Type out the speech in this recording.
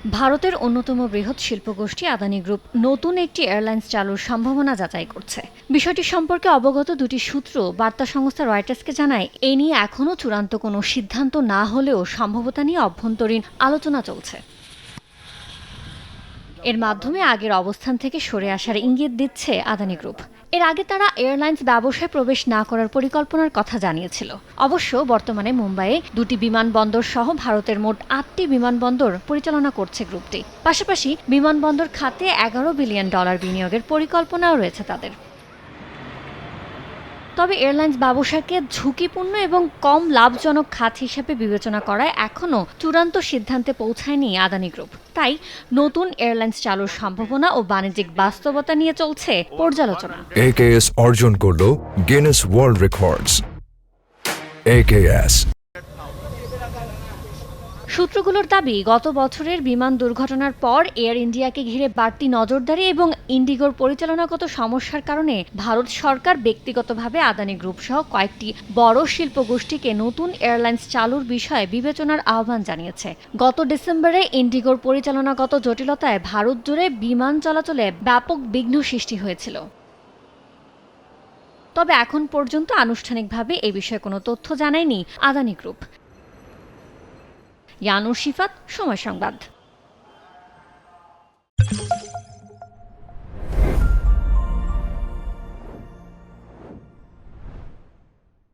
ভারতের অন্যতম বৃহৎ শিল্পগোষ্ঠী আদানি গ্রুপ নতুন একটি এয়ারলাইন্স চালুর সম্ভাবনা যাচাই করছে। বিষয়টি সম্পর্কে অবগত দুটি সূত্র বার্তা সংস্থা রয়টার্সকে জানায়, এ নিয়ে এখনও চূড়ান্ত কোনো সিদ্ধান্ত না হলেও সম্ভাব্যতা নিয়ে অভ্যন্তরীণ আলোচনা চলছে। এর মাধ্যমে আগের অবস্থান থেকে সরে আসার ইঙ্গিত দিচ্ছে আদানি গ্রুপ। এর আগে তারা এয়ারলাইন্স ব্যবসায় প্রবেশ না করার পরিকল্পনার কথা জানিয়েছিল। অবশ্য বর্তমানে মুম্বাইয়ে দুটি বিমানবন্দর সহ ভারতের মোট ৮টি বিমানবন্দর পরিচালনা করছে গ্রুপটি। পাশাপাশি বিমানবন্দর খাতে $11 বিলিয়ন বিনিয়োগের পরিকল্পনাও রয়েছে তাদের। তবে এয়ারলাইন্স ব্যবসাকে ঝুঁকিপূর্ণ এবং কম লাভজনক খাত হিসেবে বিবেচনা করায় এখনও চূড়ান্ত সিদ্ধান্তে পৌঁছায়নি আদানি গ্রুপ। তাই নতুন এয়ারলাইন্স চালুর সম্ভাবনা ও বাণিজ্যিক বাস্তবতা নিয়ে চলছে পর্যালোচনা। AKS অর্জন করলো গিনেস ওয়ার্ল্ড রেকর্ডস। AKS সূত্রগুলোর দাবি, গত বছরের বিমান দুর্ঘটনার পর এয়ার ইন্ডিয়াকে ঘিরে বাড়তি নজরদারি এবং ইন্ডিগোর পরিচালনাগত সমস্যার কারণে ভারত সরকার ব্যক্তিগতভাবে আদানি গ্রুপ সহ কয়েকটি বড় শিল্পগোষ্ঠীকে নতুন এয়ারলাইন্স চালুর বিষয়ে বিবেচনার আহ্বান জানিয়েছে। গত ডিসেম্বরে ইন্ডিগোর পরিচালনাগত জটিলতায় ভারত জুড়ে বিমান চলাচলে ব্যাপক বিঘ্ন সৃষ্টি হয়েছিল। তবে এখন পর্যন্ত আনুষ্ঠানিকভাবে এ বিষয়ে কোনো তথ্য জানায়নি আদানি গ্রুপ। ইয়ানুর শিফাত, সময় সংবাদ।